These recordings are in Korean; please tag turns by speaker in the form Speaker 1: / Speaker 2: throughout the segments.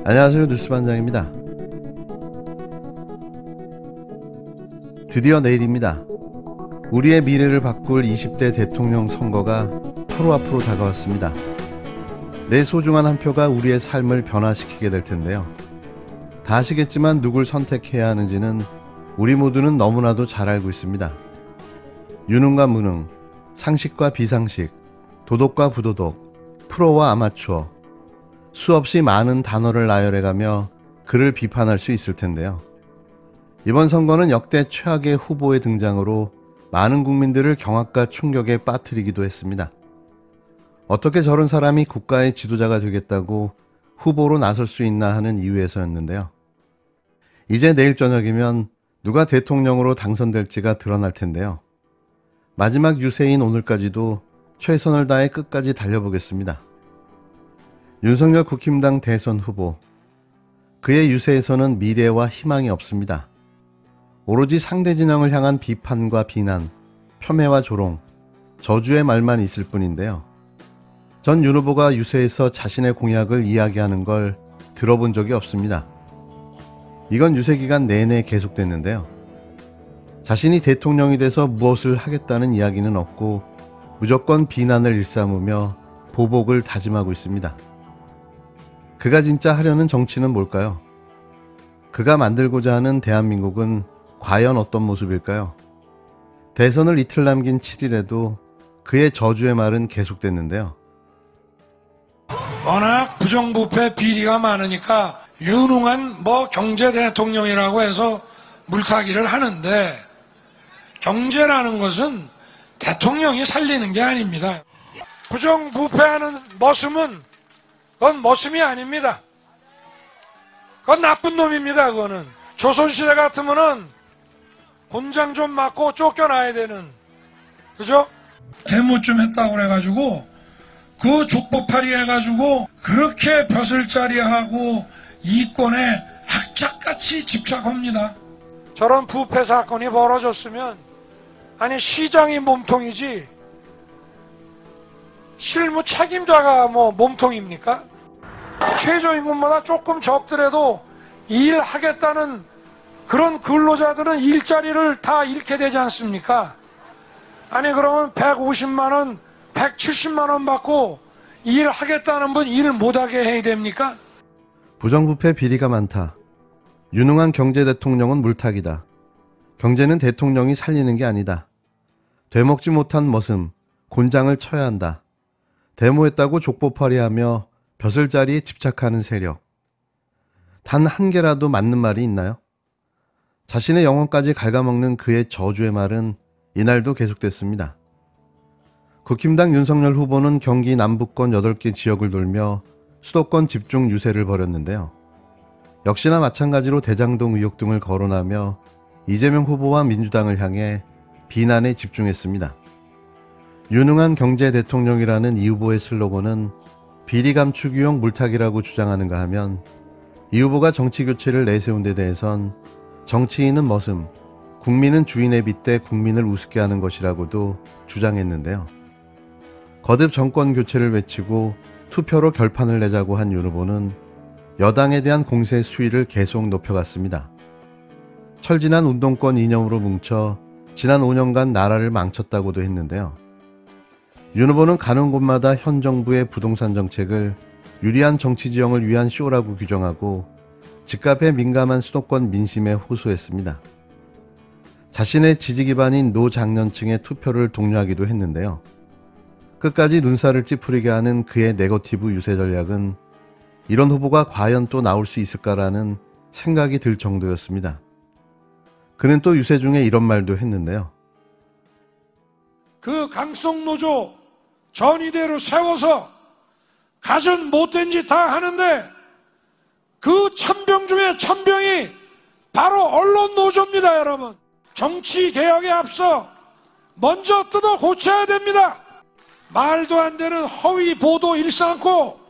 Speaker 1: 안녕하세요, 뉴스반장입니다. 드디어 내일입니다. 우리의 미래를 바꿀 20대 대통령 선거가 하루 앞으로 다가왔습니다. 내 소중한 한 표가 우리의 삶을 변화시키게 될 텐데요. 다 아시겠지만 누굴 선택해야 하는지는 우리 모두는 너무나도 잘 알고 있습니다. 유능과 무능, 상식과 비상식, 도덕과 부도덕, 프로와 아마추어, 수없이 많은 단어를 나열해가며 그를 비판할 수 있을 텐데요. 이번 선거는 역대 최악의 후보의 등장으로 많은 국민들을 경악과 충격에 빠뜨리기도 했습니다. 어떻게 저런 사람이 국가의 지도자가 되겠다고 후보로 나설 수 있나 하는 이유에서였는데요. 이제 내일 저녁이면 누가 대통령으로 당선될지가 드러날 텐데요. 마지막 유세인 오늘까지도 최선을 다해 끝까지 달려보겠습니다. 윤석열 국힘당 대선 후보, 그의 유세에서는 미래와 희망이 없습니다. 오로지 상대 진영을 향한 비판과 비난, 폄훼와 조롱, 저주의 말만 있을 뿐인데요. 전 윤 후보가 유세에서 자신의 공약을 이야기하는 걸 들어본 적이 없습니다. 이건 유세 기간 내내 계속됐는데요. 자신이 대통령이 돼서 무엇을 하겠다는 이야기는 없고 무조건 비난을 일삼으며 보복을 다짐하고 있습니다. 그가 진짜 하려는 정치는 뭘까요? 그가 만들고자 하는 대한민국은 과연 어떤 모습일까요? 대선을 이틀 남긴 7일에도 그의 저주의 말은 계속됐는데요.
Speaker 2: 워낙 부정부패 비리가 많으니까 유능한 경제 대통령이라고 해서 물타기를 하는데, 경제라는 것은 대통령이 살리는 게 아닙니다. 부정부패하는 머슴은 그건 머슴이 아닙니다. 그건 나쁜 놈입니다. 그거는 조선시대 같으면은 곤장 좀 맞고 쫓겨나야 되는, 그죠? 데모 좀 했다고 그래가지고 그 족보팔이 해가지고 그렇게 벼슬자리하고 이권에 악착같이 집착합니다. 저런 부패 사건이 벌어졌으면, 아니 시장이 몸통이지 실무 책임자가 몸통입니까? 최저임금보다 조금 적더라도 일하겠다는 그런 근로자들은 일자리를 다 잃게 되지 않습니까? 아니 그러면 150만원, 170만원 받고 일하겠다는 분 일 못하게 해야 됩니까?
Speaker 1: 부정부패 비리가 많다. 유능한 경제 대통령은 물타기다. 경제는 대통령이 살리는 게 아니다. 되먹지 못한 머슴, 곤장을 쳐야 한다. 데모했다고 족보팔이하며 벼슬자리에 집착하는 세력. 단 한 개라도 맞는 말이 있나요? 자신의 영혼까지 갉아먹는 그의 저주의 말은 이날도 계속됐습니다. 국힘당 윤석열 후보는 경기 남부권 8개 지역을 돌며 수도권 집중 유세를 벌였는데요. 역시나 마찬가지로 대장동 의혹 등을 거론하며 이재명 후보와 민주당을 향해 비난에 집중했습니다. 유능한 경제 대통령이라는 이 후보의 슬로건은 비리 감추기용 물타기라고 주장하는가 하면, 이 후보가 정치 교체를 내세운 데 대해선 정치인은 머슴, 국민은 주인에 빗대 국민을 우습게 하는 것이라고도 주장했는데요. 거듭 정권 교체를 외치고 투표로 결판을 내자고 한 윤 후보는 여당에 대한 공세 수위를 계속 높여갔습니다. 철진한 운동권 이념으로 뭉쳐 지난 5년간 나라를 망쳤다고도 했는데요. 윤 후보는 가는 곳마다 현 정부의 부동산 정책을 유리한 정치 지형을 위한 쇼라고 규정하고 집값에 민감한 수도권 민심에 호소했습니다. 자신의 지지 기반인 노장년층의 투표를 독려하기도 했는데요. 끝까지 눈살을 찌푸리게 하는 그의 네거티브 유세 전략은 이런 후보가 과연 또 나올 수 있을까라는 생각이 들 정도였습니다. 그는 또 유세 중에 이런 말도 했는데요.
Speaker 2: 그 강성노조 전의대로 세워서 가진 못된 짓 다 하는데 그 천병 중에 천병이 바로 언론 노조입니다. 여러분, 정치 개혁에 앞서 먼저 뜯어 고쳐야 됩니다. 말도 안 되는 허위 보도 일삼고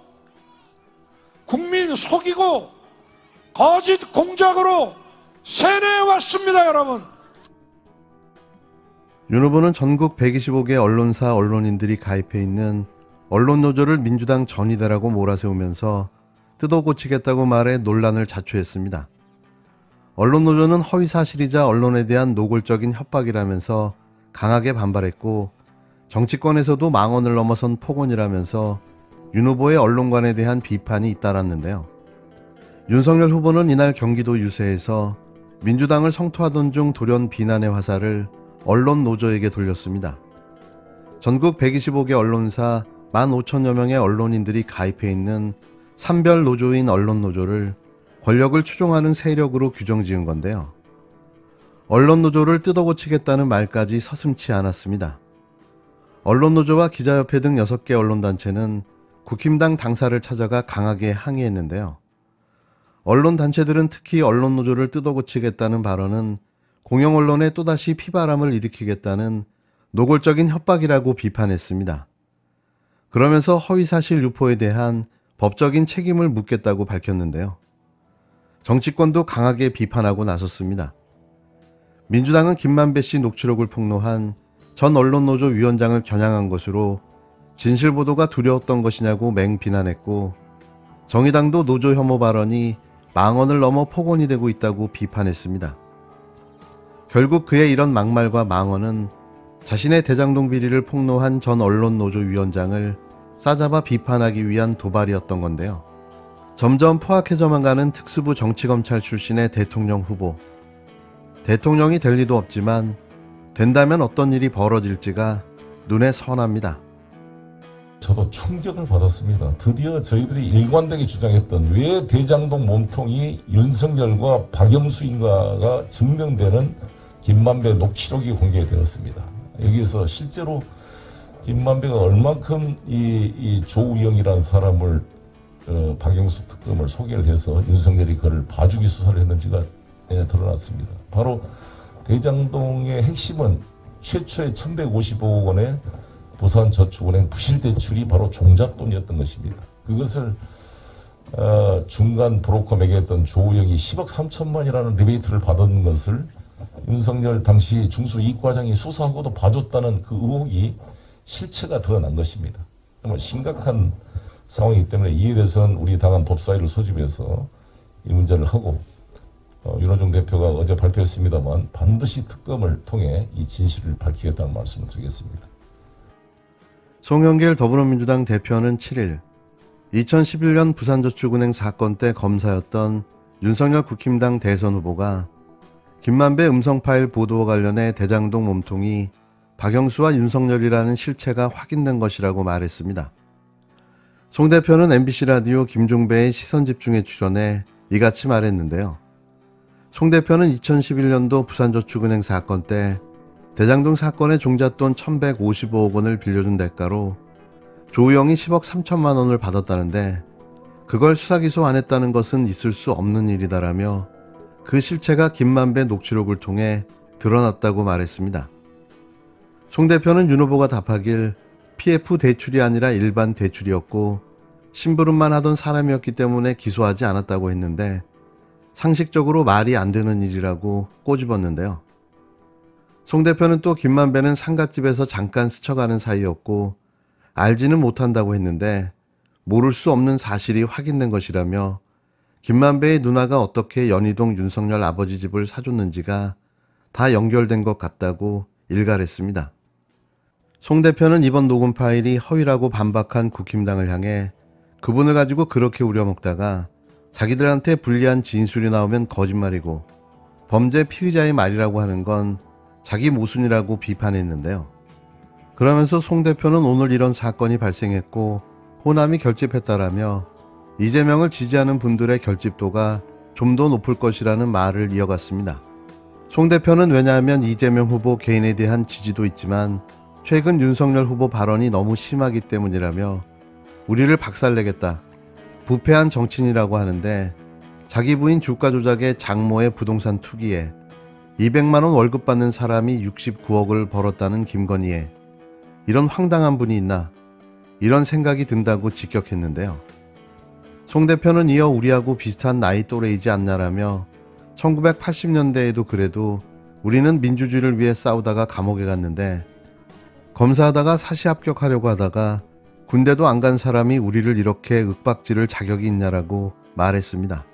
Speaker 2: 국민 속이고 거짓 공작으로 세뇌해 왔습니다. 여러분,
Speaker 1: 윤 후보는 전국 125개 언론사 언론인들이 가입해 있는 언론노조를 민주당 전이대라고 몰아세우면서 뜯어고치겠다고 말해 논란을 자초했습니다. 언론노조는 허위사실이자 언론에 대한 노골적인 협박이라면서 강하게 반발했고, 정치권에서도 망언을 넘어선 폭언이라면서 윤 후보의 언론관에 대한 비판이 잇따랐는데요. 윤석열 후보는 이날 경기도 유세에서 민주당을 성토하던 중 돌연 비난의 화살을 언론노조에게 돌렸습니다. 전국 125개 언론사 15,000여 명의 언론인들이 가입해 있는 산별 노조인 언론노조를 권력을 추종하는 세력으로 규정지은 건데요. 언론노조를 뜯어고치겠다는 말까지 서슴지 않았습니다. 언론노조와 기자협회 등 6개 언론단체는 국힘당 당사를 찾아가 강하게 항의했는데요. 언론단체들은 특히 언론노조를 뜯어고치겠다는 발언은 공영언론에 또다시 피바람을 일으키겠다는 노골적인 협박이라고 비판했습니다. 그러면서 허위사실 유포에 대한 법적인 책임을 묻겠다고 밝혔는데요. 정치권도 강하게 비판하고 나섰습니다. 민주당은 김만배 씨 녹취록을 폭로한 전 언론노조 위원장을 겨냥한 것으로 진실보도가 두려웠던 것이냐고 맹비난했고, 정의당도 노조 혐오 발언이 망언을 넘어 폭언이 되고 있다고 비판했습니다. 결국 그의 이런 막말과 망언은 자신의 대장동 비리를 폭로한 전 언론노조 위원장을 싸잡아 비판하기 위한 도발이었던 건데요. 점점 포악해져만 가는 특수부 정치검찰 출신의 대통령 후보. 대통령이 될 리도 없지만 된다면 어떤 일이 벌어질지가 눈에 선합니다.
Speaker 3: 저도 충격을 받았습니다. 드디어 저희들이 일관되게 주장했던 왜 대장동 몸통이 윤석열과 박영수인가가 증명되는 김만배 녹취록이 공개되었습니다. 여기서 실제로 김만배가 얼만큼 이 조우영이라는 사람을 박영수 특검을 소개를 해서 윤석열이 그를 봐주기 수사를 했는지가 드러났습니다. 바로 대장동의 핵심은 최초의 1155억 원의 부산저축은행 부실대출이 바로 종잣돈이었던 것입니다. 그것을 중간 브로커 매개했던 조우영이 10억 3천만이라는 리베이트를 받은 것을 윤석열 당시 중수이익과장이 수사하고도 봐줬다는 그 의혹이 실체가 드러난 것입니다. 정말 심각한 상황이기 때문에 이에 대해서는 우리 당은 법사위를 소집해서 이 문제를 하고, 윤호중 대표가 어제 발표했습니다만 반드시 특검을 통해 이 진실을 밝히겠다는 말씀을 드리겠습니다.
Speaker 1: 송영길 더불어민주당 대표는 7일 2011년 부산저축은행 사건 때 검사였던 윤석열 국힘당 대선 후보가 김만배 음성 파일 보도와 관련해 대장동 몸통이 박영수와 윤석열이라는 실체가 확인된 것이라고 말했습니다. 송 대표는 MBC 라디오 김종배의 시선집중에 출연해 이같이 말했는데요. 송 대표는 2011년도 부산저축은행 사건 때 대장동 사건의 종잣돈 1155억 원을 빌려준 대가로 조우영이 10억 3천만 원을 받았다는데 그걸 수사기소 안 했다는 것은 있을 수 없는 일이다라며 그 실체가 김만배 녹취록을 통해 드러났다고 말했습니다. 송 대표는 윤 후보가 답하길 PF 대출이 아니라 일반 대출이었고 심부름만 하던 사람이었기 때문에 기소하지 않았다고 했는데 상식적으로 말이 안 되는 일이라고 꼬집었는데요. 송 대표는 또 김만배는 상갓집에서 잠깐 스쳐가는 사이였고 알지는 못한다고 했는데 모를 수 없는 사실이 확인된 것이라며 김만배의 누나가 어떻게 연희동 윤석열 아버지 집을 사줬는지가 다 연결된 것 같다고 일갈했습니다. 송 대표는 이번 녹음 파일이 허위라고 반박한 국힘당을 향해 그분을 가지고 그렇게 우려먹다가 자기들한테 불리한 진술이 나오면 거짓말이고 범죄 피의자의 말이라고 하는 건 자기 모순이라고 비판했는데요. 그러면서 송 대표는 오늘 이런 사건이 발생했고 호남이 결집했다라며 이재명을 지지하는 분들의 결집도가 좀 더 높을 것이라는 말을 이어갔습니다. 송 대표는 왜냐하면 이재명 후보 개인에 대한 지지도 있지만 최근 윤석열 후보 발언이 너무 심하기 때문이라며 우리를 박살내겠다, 부패한 정치인이라고 하는데 자기 부인 주가 조작에 장모의 부동산 투기에 200만원 월급 받는 사람이 69억을 벌었다는 김건희에 이런 황당한 분이 있나 이런 생각이 든다고 직격했는데요. 송 대표는 이어 우리하고 비슷한 나이 또래이지 않냐라며 1980년대에도 그래도 우리는 민주주의를 위해 싸우다가 감옥에 갔는데 검사하다가 사시 합격하려고 하다가 군대도 안 간 사람이 우리를 이렇게 윽박지를 자격이 있냐라고 말했습니다.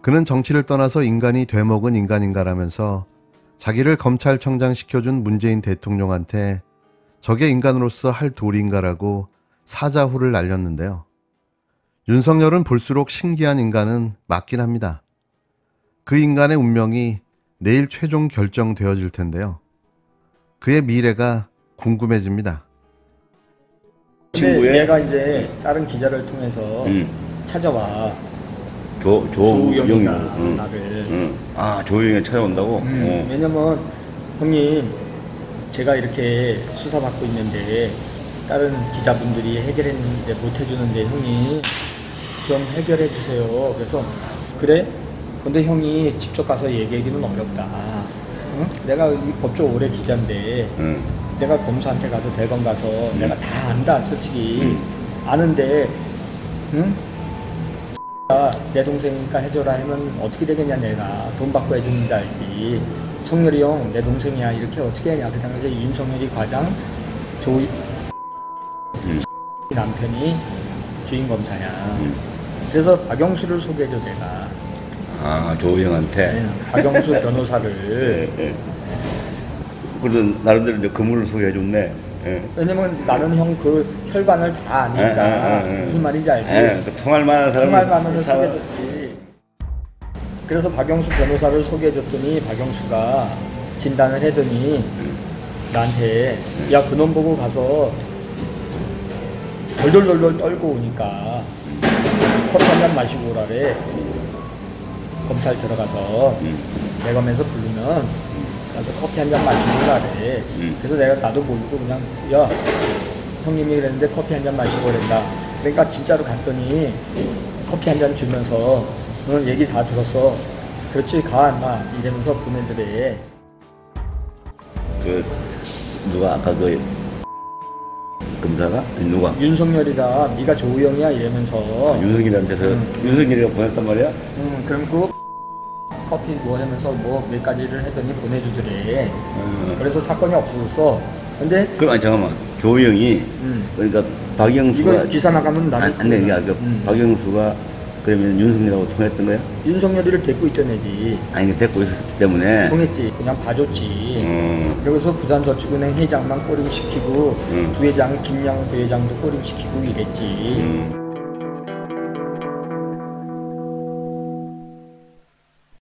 Speaker 1: 그는 정치를 떠나서 인간이 되먹은 인간인가라면서 자기를 검찰청장 시켜준 문재인 대통령한테 저게 인간으로서 할 도리인가라고 사자후를 날렸는데요. 윤석열은 볼수록 신기한 인간은 맞긴 합니다. 그 인간의 운명이 내일 최종 결정되어질 텐데요. 그의 미래가 궁금해집니다.
Speaker 4: 근데 얘가 이제 다른 기자를 통해서 찾아와. 조우영이가 나를.
Speaker 5: 아, 조우영이 찾아온다고?
Speaker 4: 왜냐면 형님 제가 이렇게 수사받고 있는데 다른 기자분들이 해결했는데 못 해주는데 형님 좀 해결해 주세요. 그래서 그래? 근데 형이 직접 가서 얘기하기는 어렵다. 응? 내가 이 법조 오래 기자인데 내가 검사한테 가서 대검 가서 내가 다 안다 솔직히 아는데 응? 내 동생이니까 해줘라 하면 어떻게 되겠냐. 내가 돈 받고 해주는 줄 알지. 성렬이 형 내 동생이야 이렇게 어떻게 하냐. 그 당시에 윤석열이 과장 조 남편이 주임검사야. 그래서 박영수를 소개해줘 내가.
Speaker 5: 아, 조우영한테?
Speaker 4: 네, 박영수 변호사를.
Speaker 5: 네. 그래도 나름대로 이제 그물을 소개해줬네.
Speaker 4: 왜냐면 나는 형 그 혈관을 다 아니까 무슨 말인지 알지?
Speaker 5: 그 통할 만한 사람을
Speaker 4: 통할 만한 소개해줬지. 그래서 박영수 변호사를 소개해줬더니 박영수가 진단을 해더니 나한테 야 그놈 보고 가서 덜덜덜덜 떨고 오니까 커피 한 잔 마시고 오라래. 검찰 들어가서 대검에서 부르면 가서 커피 한 잔 마시고 오라래. 그래서 내가 나도 모르고 그냥 야 형님이 그랬는데 커피 한 잔 마시고 그랬다. 그러니까 진짜로 갔더니 커피 한 잔 주면서 너는 얘기 다 들었어. 그렇지 가 인마 이러면서 보내더래.
Speaker 5: 그 누가 아까 그 검사가? 아니, 누가?
Speaker 4: 윤석열이다. 네가 조우영이야 이러면서.
Speaker 5: 윤석열한테서 윤석열이가 보냈단 말이야?
Speaker 4: 그럼 그 커피 뭐 하면서 뭐 몇 가지를 했더니 보내주더래. 그래서 사건이 없어졌어. 근데
Speaker 5: 그럼 아니 잠깐만. 조우영이 그러니까 박영수가
Speaker 4: 이거 기사 나가면 나도
Speaker 5: 안 돼. 이게 박영수가 그러면 윤석열하고 통했던 거야?
Speaker 4: 윤석열이를 데리고 있던 애지.
Speaker 5: 아니 데리고 있었기 때문에
Speaker 4: 통했지. 그냥 봐줬지. 그래서 부산저축은행 회장만 꼬링시키고 부회장 김양 부회장도 꼬링시키고 이랬지.